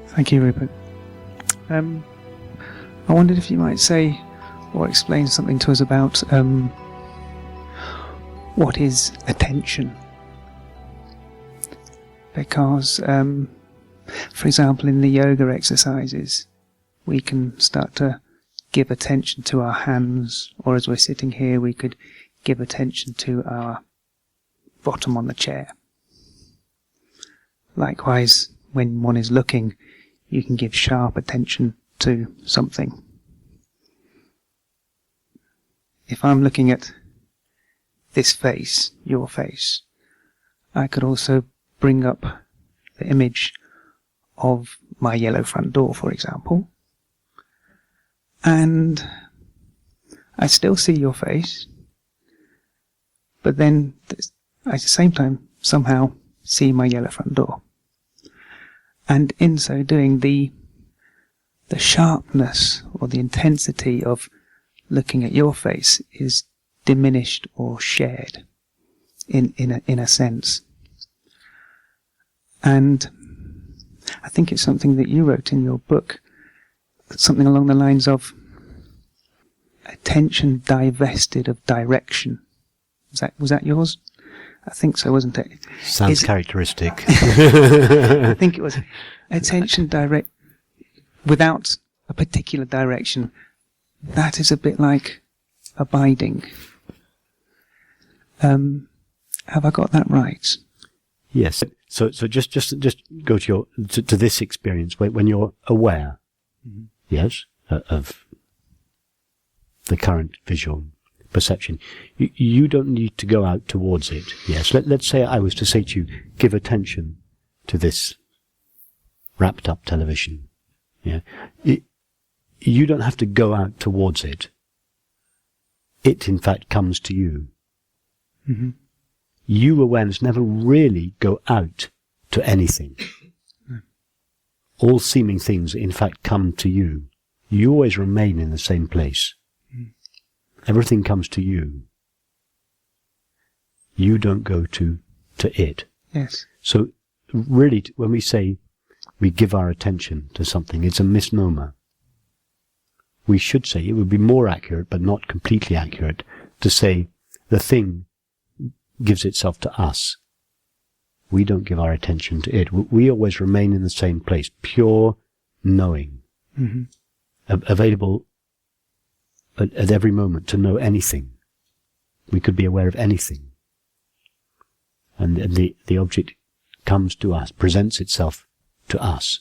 Thank you, Rupert. I wondered if you might say or explain something to us about what is attention. Because, for example, in the yoga exercises, we can start to give attention to our hands, or as we're sitting here, we could give attention to our bottom on the chair. Likewise, when one is looking, you can give sharp attention to something. If I'm looking at this face, your face, I could also bring up the image of my yellow front door, for example, and I still see your face, but then at the same time somehow see my yellow front door. And in so doing, the sharpness or the intensity of looking at your face is diminished or shared in a sense. And I think it's something that you wrote in your book, something along the lines of attention divested of direction. Was that yours? I think so, wasn't it? Sounds characteristic. I think it was attention direct without a particular direction. That is a bit like abiding. Have I got that right? Yes. So just go to to this experience when you're aware, yes, of the current visual perception. You don't need to go out towards it. Yes. Let's say I was to say to you, give attention to this wrapped up television. Yeah. You don't have to go out towards it. It, in fact, comes to you. Mm-hmm. You, awareness, never really go out to anything. No. All seeming things, in fact, come to you. You always remain in the same place. Mm. Everything comes to you. You don't go to it. Yes. So, really, when we say we give our attention to something, it's a misnomer. We should say, it would be more accurate, but not completely accurate, to say the thing gives itself to us. We don't give our attention to it. We always remain in the same place, pure knowing, available at every moment to know anything. We could be aware of anything. And the object comes to us, presents itself to us.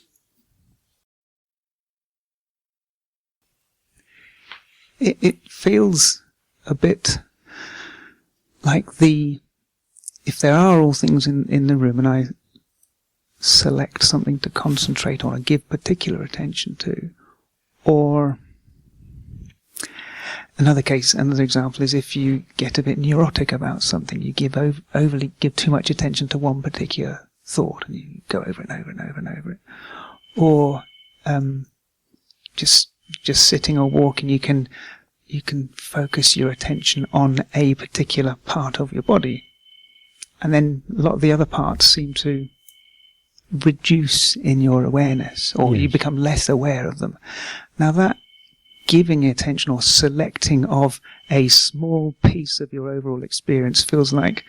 It feels a bit like if there are all things in the room and I select something to concentrate on and give particular attention to, or another example is if you get a bit neurotic about something, you overly give too much attention to one particular thought and you go over and over and over and over it. Or just sitting or walking, you can focus your attention on a particular part of your body, and then a lot of the other parts seem to reduce in your awareness, or you become less aware of them. Now that giving attention or selecting of a small piece of your overall experience feels like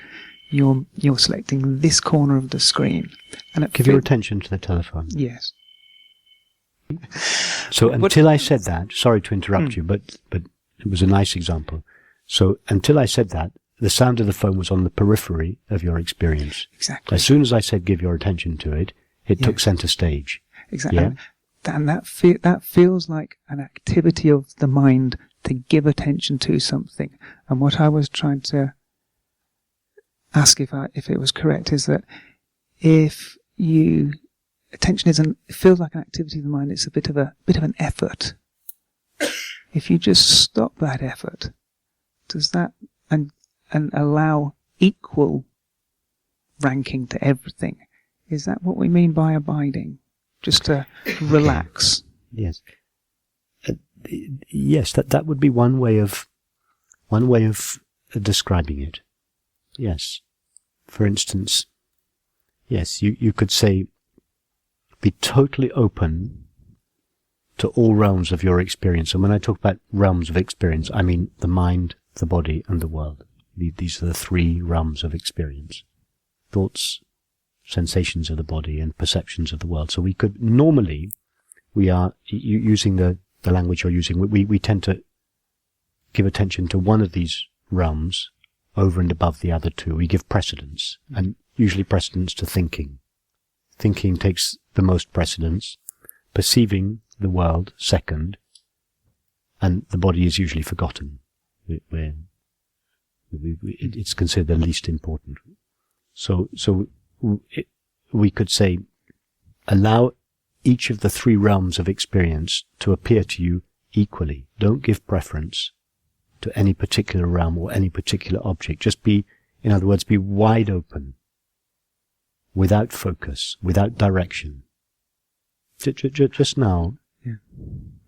you're selecting this corner of the screen, and give your attention to the telephone. Yes. So until I said that, sorry to interrupt you, but it was a nice example. So until I said that, the sound of the phone was on the periphery of your experience. Exactly. As soon as I said give your attention to it, it took center stage. Exactly. Yeah? And that feels like an activity of the mind to give attention to something. And what I was trying to ask if it was correct is that if attention feels like an activity of the mind, it's a bit of an effort. If you just stop that effort, does that and allow equal ranking to everything, is that what we mean by abiding? Just to relax? Yes. Yes, that would be one way of describing it. Yes. For instance, yes, you could say, be totally open to all realms of your experience. And when I talk about realms of experience, I mean the mind, the body, and the world. These are the three realms of experience. Thoughts, sensations of the body, and perceptions of the world. So we could, normally, we are, using the language you're using, we tend to give attention to one of these realms over and above the other two. We give precedence, and usually precedence to thinking. Thinking takes the most precedence, perceiving the world second, and the body is usually forgotten. It's considered the least important. So we could say, allow each of the three realms of experience to appear to you equally. Don't give preference to any particular realm or any particular object. Just be, in other words, be wide open, without focus, without direction. Just now,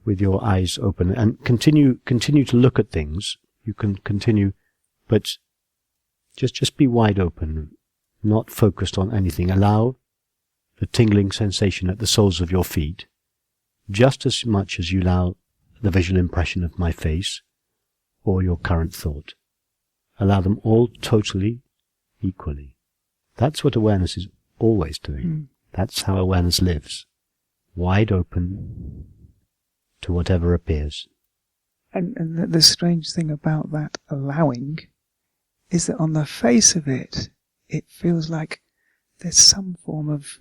with your eyes open, and continue to look at things. You can continue, but just be wide open, not focused on anything. Allow the tingling sensation at the soles of your feet, just as much as you allow the visual impression of my face or your current thought. Allow them all totally, equally. That's what awareness is always doing. That's how awareness lives. Wide open to whatever appears. And the strange thing about that allowing is that on the face of it, it feels like there's some form of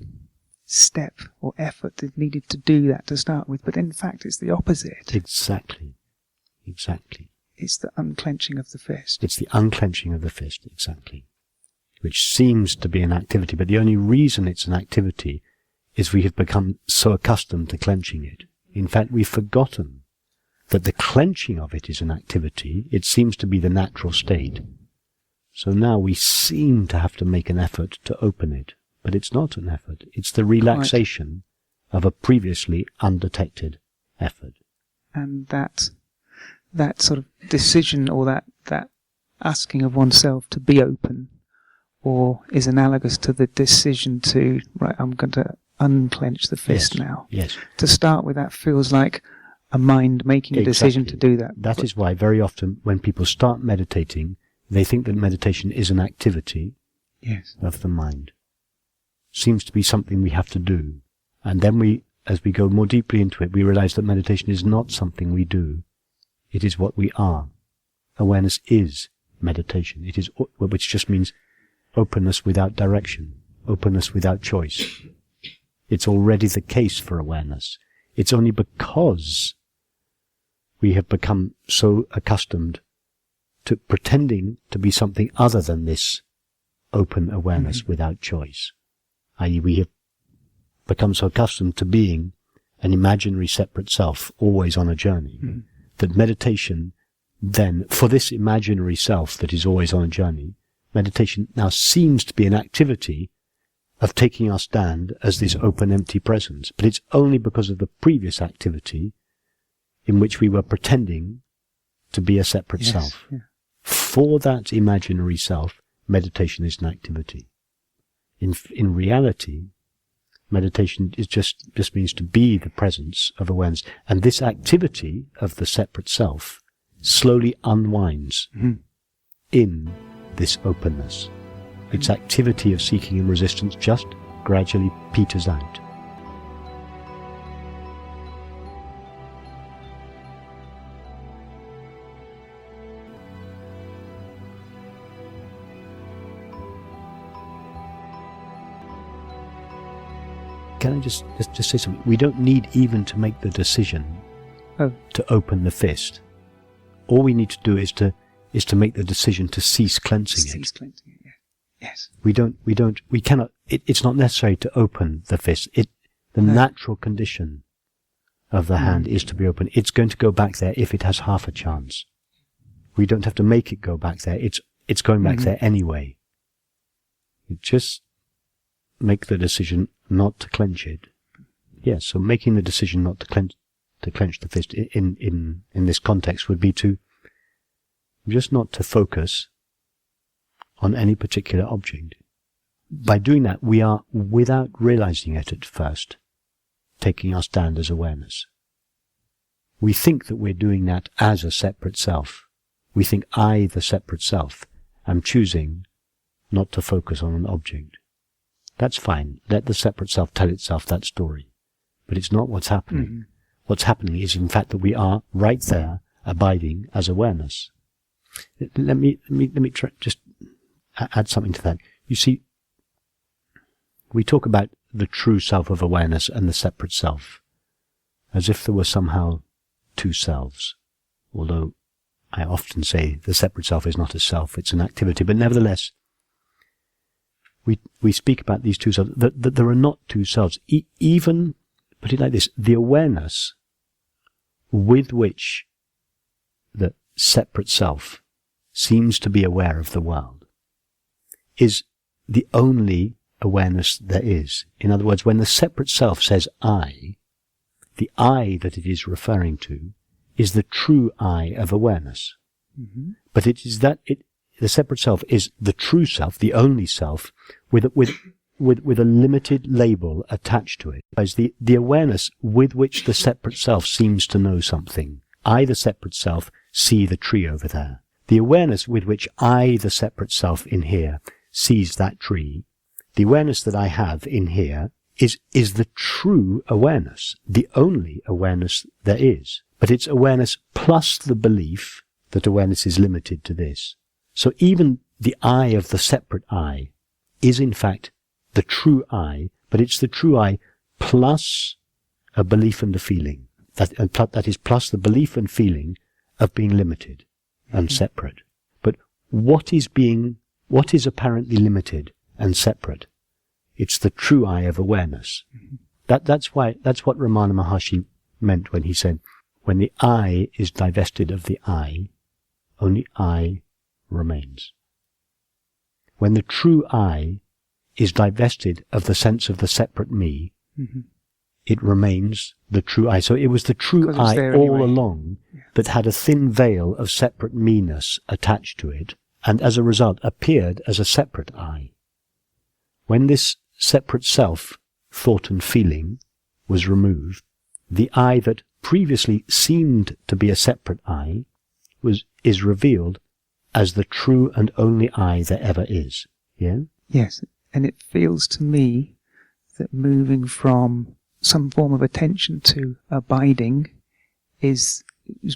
step or effort that needed to do that to start with, but in fact it's the opposite. Exactly. It's the unclenching of the fist. It's the unclenching of the fist, exactly. Which seems to be an activity, but the only reason it's an activity is we have become so accustomed to clenching it. In fact, we've forgotten that the clenching of it is an activity. It seems to be the natural state. So now we seem to have to make an effort to open it, but it's not an effort. It's the relaxation of a previously undetected effort. And that sort of decision, or that asking of oneself to be open, or is analogous to the decision to, right, I'm going to unclench the fist now. Yes. To start with, that feels like a mind making a decision to do that. That is why very often when people start meditating, they think that meditation is an activity of the mind. Seems to be something we have to do. And then as we go more deeply into it, we realize that meditation is not something we do. It is what we are. Awareness is meditation. It is, which just means openness without direction, openness without choice. It's already the case for awareness. It's only because we have become so accustomed to pretending to be something other than this open awareness without choice. I.e., we have become so accustomed to being an imaginary separate self, always on a journey, that meditation then, for this imaginary self that is always on a journey, meditation now seems to be an activity of taking our stand as this open, empty presence. But it's only because of the previous activity in which we were pretending to be a separate self. Yeah. For that imaginary self, meditation is an activity. In reality, meditation is just means to be the presence of awareness. And this activity of the separate self slowly unwinds in this openness. Its activity of seeking and resistance just gradually peters out. Can I just say something? We don't need even to make the decision to open the fist. All we need to do is to make the decision to cease cleansing it. Cease cleansing it, yeah. Yes. We cannot, it's not necessary to open the fist. The natural condition of the hand is to be open. It's going to go back there if it has half a chance. We don't have to make it go back there. It's going back there anyway. You just make the decision not to clench it. Yes, so making the decision not to clench the fist in this context would be to just not to focus on any particular object. By doing that, we are, without realizing it at first, taking our stand as awareness. We think that we're doing that as a separate self. We think I, the separate self, am choosing not to focus on an object. That's fine. Let the separate self tell itself that story. But it's not what's happening. Mm-hmm. What's happening is, in fact, that we are right there, abiding as awareness. Let me try, just add something to that. You see, we talk about the true self of awareness and the separate self, as if there were somehow two selves. Although I often say the separate self is not a self, it's an activity. But nevertheless, we speak about these two selves, that there are not two selves. Even, put it like this, the awareness with which the separate self seems to be aware of the world is the only awareness there is. In other words, when the separate self says I, the I that it is referring to is the true I of awareness. Mm-hmm. But it is that the separate self is the true self, the only self, with a limited label attached to it. As the awareness with which the separate self seems to know something. I, the separate self, see the tree over there. The awareness with which I, the separate self in here, sees that tree, the awareness that I have in here is the true awareness, the only awareness there is. But it's awareness plus the belief that awareness is limited to this. So even the I of the separate I is in fact the true I, but it's the true I plus a belief and a feeling. That is plus the belief and feeling of being limited and separate. But what is apparently limited and separate? It's the true I of awareness. That's what Ramana Maharshi meant when he said, when the I is divested of the I, only I remains. When the true I is divested of the sense of the separate me, Mm-hmm. it remains the true I. So it was the true I all along that had a thin veil of separate me-ness attached to it, and as a result appeared as a separate I. When this separate self, thought and feeling, was removed, the I that previously seemed to be a separate I is revealed as the true and only I there ever is. Yeah? Yes, and it feels to me that moving from some form of attention to abiding is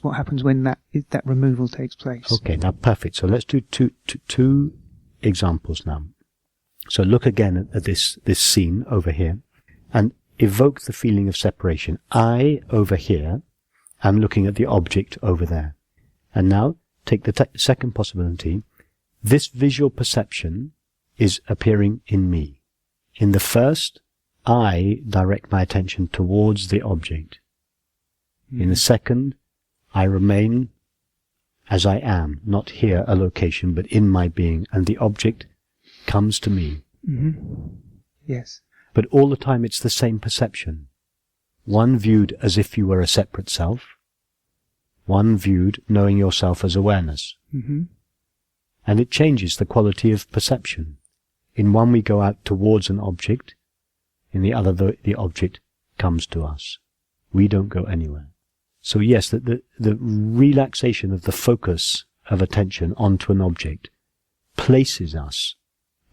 what happens when that removal takes place. Okay, now perfect. So let's do two examples now. So look again at this scene over here and evoke the feeling of separation. I, over here, am looking at the object over there. And now take the second possibility. This visual perception is appearing in me. In the first, I direct my attention towards the object. In the second, I remain as I am, not here a location, but in my being, and the object comes to me. Mm-hmm. Yes. But all the time it's the same perception. One viewed as if you were a separate self, one viewed knowing yourself as awareness. Mm-hmm. And it changes the quality of perception. In one we go out towards an object, in the other the object comes to us. We don't go anywhere. So yes, the relaxation of the focus of attention onto an object places us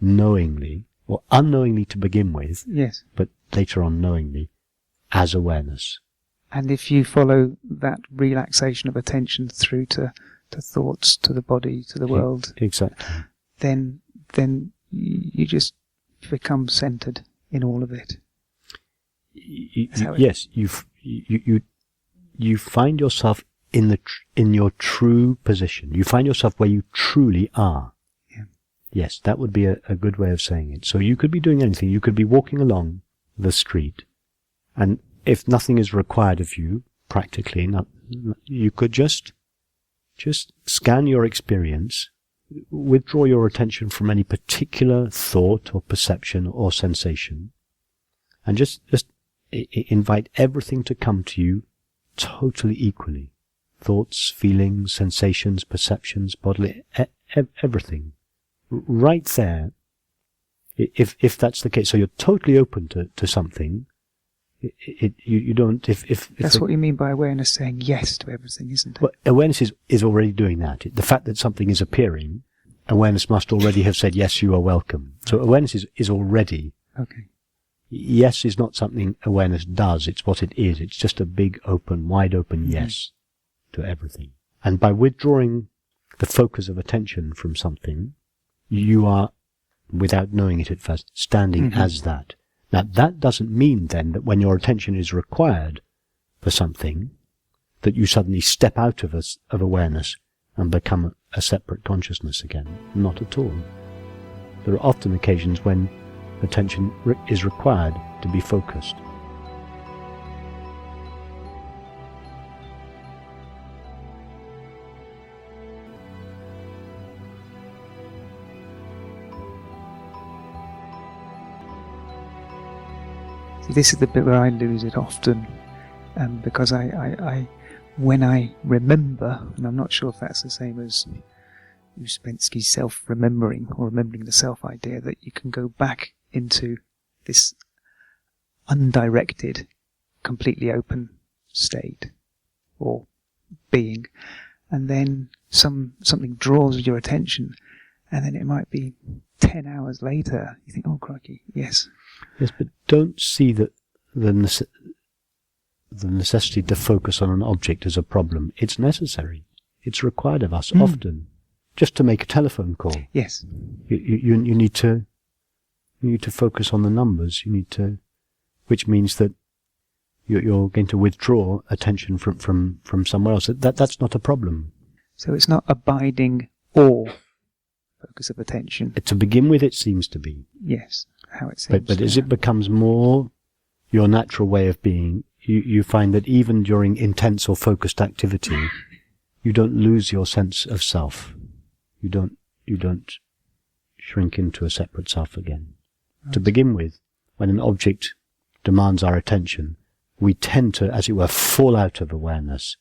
knowingly, or unknowingly to begin with, yes, but later on knowingly, as awareness. And if you follow that relaxation of attention through to thoughts, to the body, to the world, exactly, then you just become centered in all of it. Yes, you find yourself in your true position. You find yourself where you truly are. Yeah. Yes, that would be a good way of saying it. So you could be doing anything. You could be walking along the street, and if nothing is required of you, practically, you could just scan your experience, withdraw your attention from any particular thought or perception or sensation, and just invite everything to come to you totally equally. Thoughts, feelings, sensations, perceptions, bodily, everything. Right there, if that's the case, so you're totally open to something, You don't. If That's what you mean by awareness saying yes to everything, isn't it? Well, awareness is already doing that. The fact that something is appearing, awareness must already have said, yes, you are welcome. So awareness is already. Okay. Yes is not something awareness does. It's what it is. It's just a big, open, wide open yes to everything. And by withdrawing the focus of attention from something, you are, without knowing it at first, standing as that. Now, that doesn't mean then that when your attention is required for something, that you suddenly step out of awareness and become a separate consciousness again. Not at all. There are often occasions when attention is required to be focused. See, this is the bit where I lose it often, because I when I remember, and I'm not sure if that's the same as Ouspensky's self-remembering, or remembering the self-idea, that you can go back into this undirected, completely open state, or being, and then something draws your attention, and then it might be 10 hours later, you think, oh crikey, yes. Yes, but don't see that the necessity to focus on an object as a problem. It's necessary. It's required of us often, just to make a telephone call. Yes. You need to focus on the numbers. You need to, which means that you're going to withdraw attention from somewhere else. That's not a problem. So it's not abiding or focus of attention. To begin with, it seems to be. Yes, how it seems. But as it becomes more your natural way of being, you find that even during intense or focused activity, you don't lose your sense of self. You don't shrink into a separate self again. Right. To begin with, when an object demands our attention, we tend to, as it were, fall out of awareness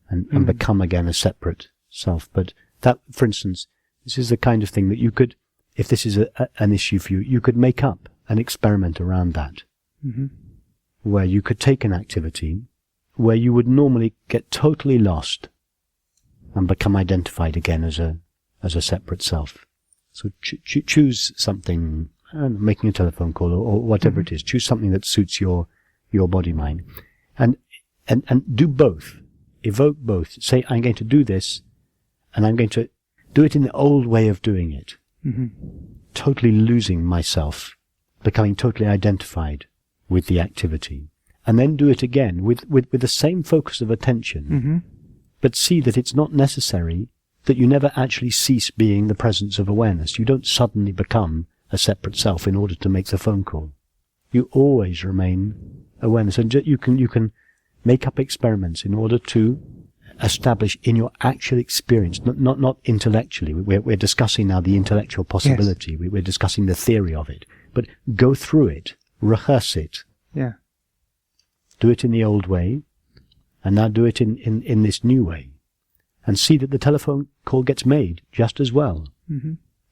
and become again a separate self. But that, for instance, this is the kind of thing that you could, if this is an issue for you, you could make up an experiment around that. Where you could take an activity where you would normally get totally lost and become identified again as a separate self. So choose something, making a telephone call or whatever it is. Choose something that suits your body mind, and do both. Evoke both. Say, I'm going to do this, and I'm going to do it in the old way of doing it. Totally losing myself, becoming totally identified with the activity, and then do it again with the same focus of attention, but see that it's not necessary, that you never actually cease being the presence of awareness. You don't suddenly become a separate self in order to make the phone call. You always remain awareness, and you can make up experiments in order to establish in your actual experience, not intellectually. We're discussing now the intellectual possibility. Yes. We're discussing the theory of it, but go through it. Rehearse it. Yeah. Do it in the old way, and now do it in this new way. And see that the telephone call gets made just as well.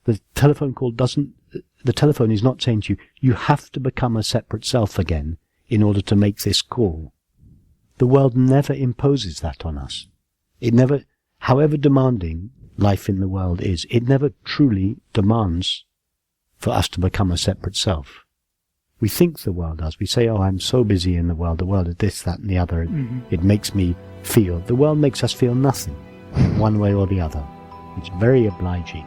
The telephone is not saying to you, you have to become a separate self again in order to make this call. The world never imposes that on us. It never, however demanding life in the world is, it never truly demands for us to become a separate self. We think the world does. We say, oh, I'm so busy in the world is this, that, and the other. It makes me feel. The world makes us feel nothing, one way or the other. It's very obliging.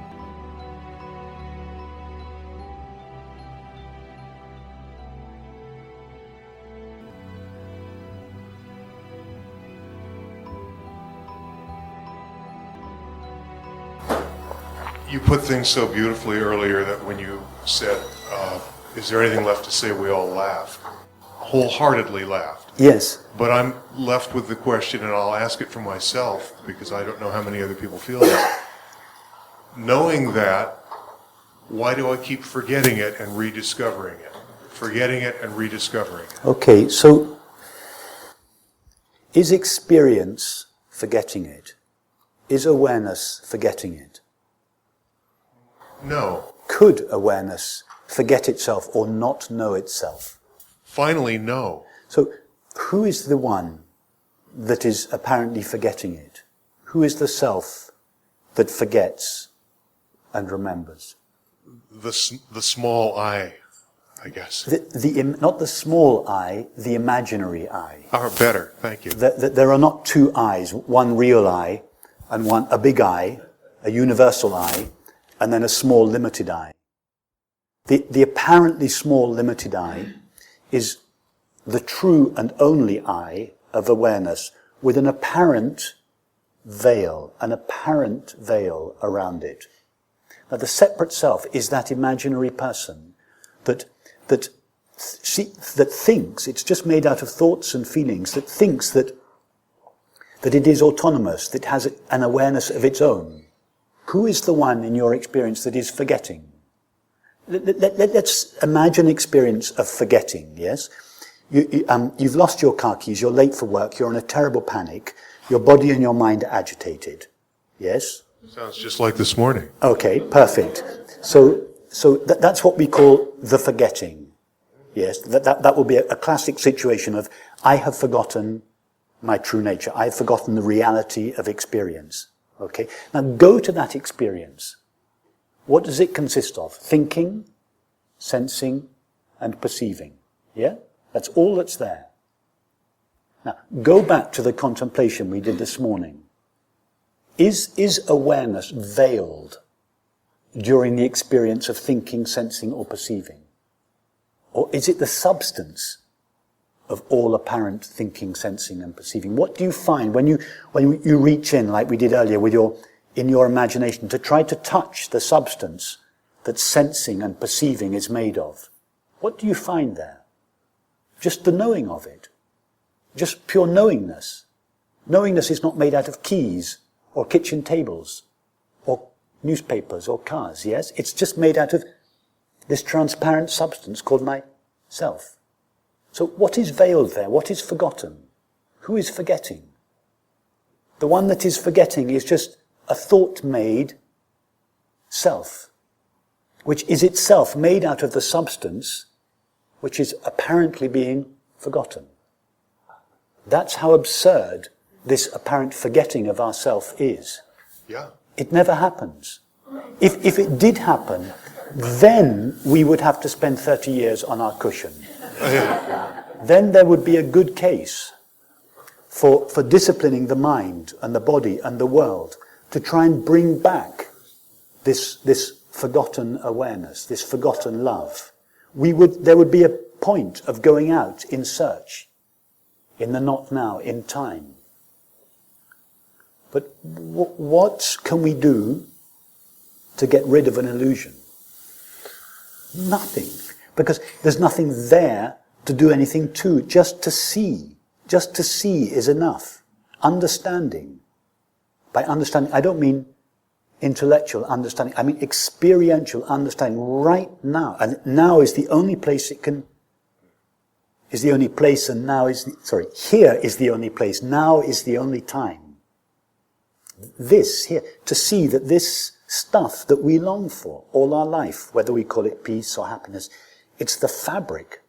You put things so beautifully earlier that when you said, is there anything left to say, we all laughed. Wholeheartedly laughed. Yes. But I'm left with the question, and I'll ask it for myself, because I don't know how many other people feel that. Knowing that, why do I keep forgetting it and rediscovering it? Forgetting it and rediscovering it. Okay, so is experience forgetting it? Is awareness forgetting it? No. Could awareness forget itself or not know itself? Finally, no. So, who is the one that is apparently forgetting it? Who is the self that forgets and remembers? The small I guess. Not the small I, the imaginary I. Oh, better. Thank you. There are not two I's, one real I, and a big I, a universal I, and then a small limited I. The apparently small limited I is the true and only I of awareness with an apparent veil around it. Now the separate self is that imaginary person that thinks, it's just made out of thoughts and feelings, that thinks that it is autonomous, that has an awareness of its own. Who is the one in your experience that is forgetting? Let's imagine experience of forgetting, yes? You've lost your car keys, you're late for work, you're in a terrible panic, your body and your mind are agitated, yes? Sounds just like this morning. Okay, perfect. So that's what we call the forgetting, yes? That will be a classic situation of, I have forgotten my true nature, I have forgotten the reality of experience, okay? Now go to that experience. What does it consist of? Thinking, sensing, and perceiving. Yeah? That's all that's there. Now, go back to the contemplation we did this morning. Is awareness veiled during the experience of thinking, sensing, or perceiving? Or is it the substance of all apparent thinking, sensing, and perceiving? What do you find when you reach in, like we did earlier, in your imagination, to try to touch the substance that sensing and perceiving is made of? What do you find there? Just the knowing of it. Just pure knowingness. Knowingness is not made out of keys, or kitchen tables, or newspapers, or cars, yes? It's just made out of this transparent substance called myself. So what is veiled there? What is forgotten? Who is forgetting? The one that is forgetting is just a thought-made self, which is itself made out of the substance which is apparently being forgotten. That's how absurd this apparent forgetting of ourself is. Yeah. It never happens. If it did happen, then we would have to spend 30 years on our cushion. Then there would be a good case for disciplining the mind and the body and the world to try and bring back this forgotten awareness, this forgotten love. There would be a point of going out in search, in the not now, in time. But what can we do to get rid of an illusion? Nothing. Because there's nothing there to do anything to. Just to see. Just to see is enough. Understanding. By understanding, I don't mean intellectual understanding. I mean experiential understanding right now. And now is the only place it can... is the only place, and now is... here is the only place. Now is the only time. This here, to see that this stuff that we long for all our life, whether we call it peace or happiness, it's the fabric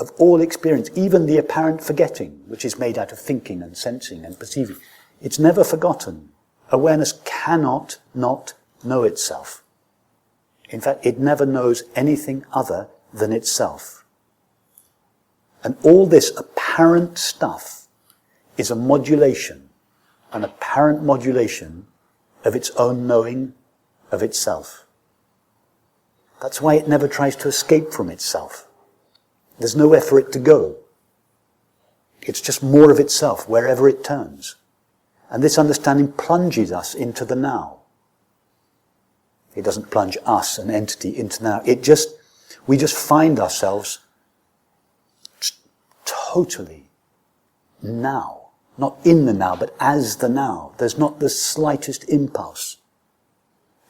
of all experience, even the apparent forgetting, which is made out of thinking and sensing and perceiving. It's never forgotten. Awareness cannot not know itself. In fact, it never knows anything other than itself. And all this apparent stuff is a modulation, an apparent modulation of its own knowing of itself. That's why it never tries to escape from itself. There's nowhere for it to go. It's just more of itself wherever it turns. And this understanding plunges us into the now. It doesn't plunge us, an entity, into now. We just find ourselves totally now. Not in the now, but as the now. There's not the slightest impulse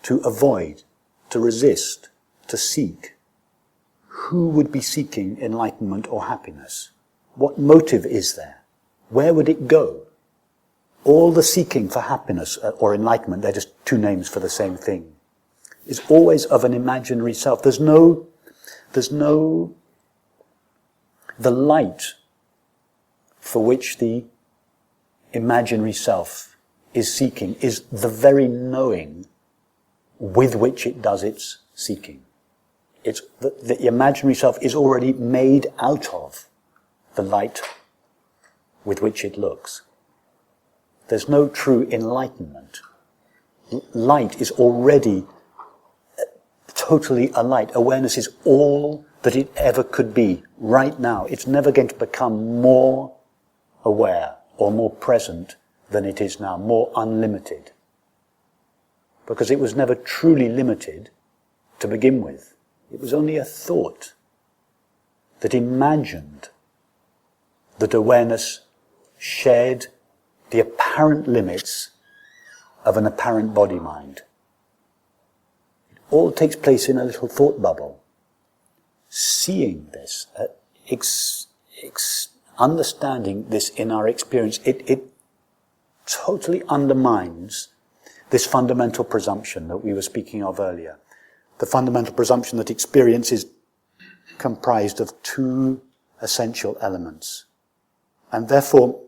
to avoid, to resist, to seek. Who would be seeking enlightenment or happiness? What motive is there? Where would it go? All the seeking for happiness or enlightenment, they're just two names for the same thing, is always of an imaginary self. The light for which the imaginary self is seeking is the very knowing with which it does its seeking. It's the imaginary self is already made out of the light with which it looks. There's no true enlightenment. Light is already totally a light. Awareness is all that it ever could be right now. It's never going to become more aware or more present than it is now, more unlimited. Because it was never truly limited to begin with. It was only a thought that imagined that awareness shared the apparent limits of an apparent body-mind. It all takes place in a little thought bubble. Seeing this, understanding this in our experience, it totally undermines this fundamental presumption that we were speaking of earlier. The fundamental presumption that experience is comprised of two essential elements. And therefore,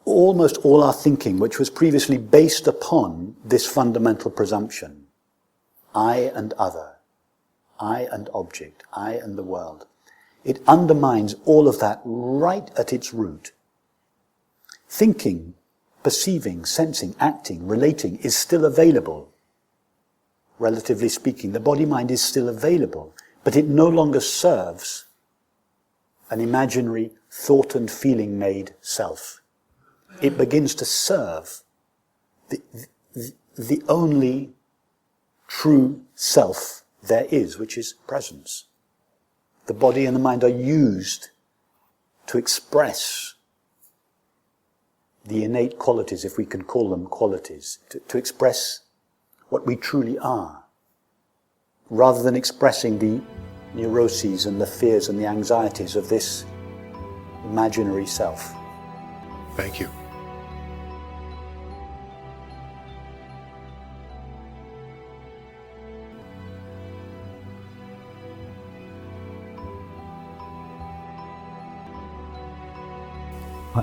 almost all our thinking, which was previously based upon this fundamental presumption, I and other, I and object, I and the world, it undermines all of that right at its root. Thinking, perceiving, sensing, acting, relating is still available. Relatively speaking, the body-mind is still available, but it no longer serves an imaginary thought and feeling made self. It begins to serve the only true self there is, which is presence. The body and the mind are used to express the innate qualities, if we can call them qualities, to express what we truly are, rather than expressing the neuroses and the fears and the anxieties of this imaginary self. Thank you.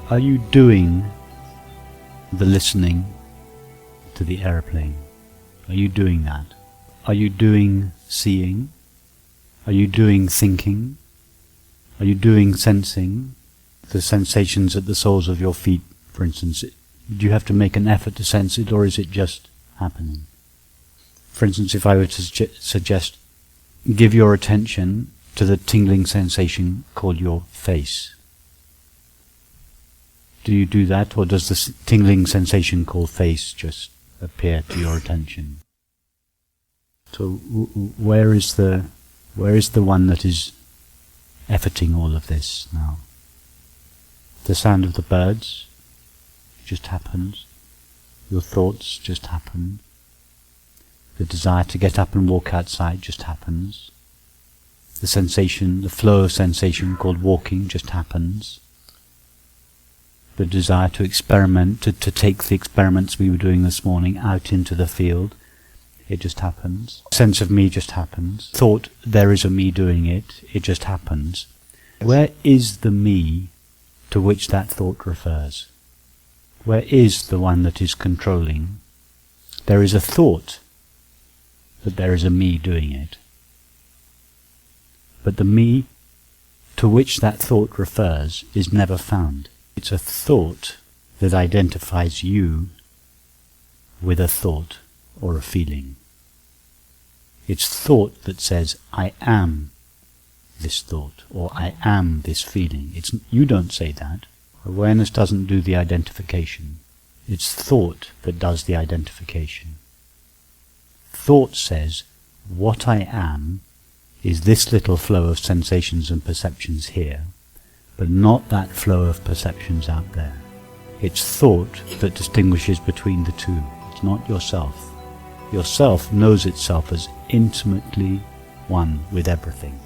Are you doing the listening to the aeroplane? Are you doing that? Are you doing seeing? Are you doing thinking? Are you doing sensing? The sensations at the soles of your feet, for instance, do you have to make an effort to sense it, or is it just happening? For instance, if I were to suggest, give your attention to the tingling sensation called your face. Do you do that, or does the tingling sensation called face just appear to your attention? So where is the one that is efforting all of this now? The sound of the birds just happens. Your thoughts just happen. The desire to get up and walk outside just happens. The sensation, the flow of sensation called walking just happens. The desire to experiment, to take the experiments we were doing this morning out into the field, it just happens. Sense of me just happens. Thought, there is a me doing it, it just happens. Where is the me to which that thought refers? Where is the one that is controlling? There is a thought that there is a me doing it. But the me to which that thought refers is never found. It's a thought that identifies you with a thought or a feeling. It's thought that says, I am this thought, or I am this feeling. You don't say that. Awareness doesn't do the identification. It's thought that does the identification. Thought says, what I am is this little flow of sensations and perceptions here, but not that flow of perceptions out there. It's thought that distinguishes between the two. It's not yourself. Yourself knows itself as intimately one with everything.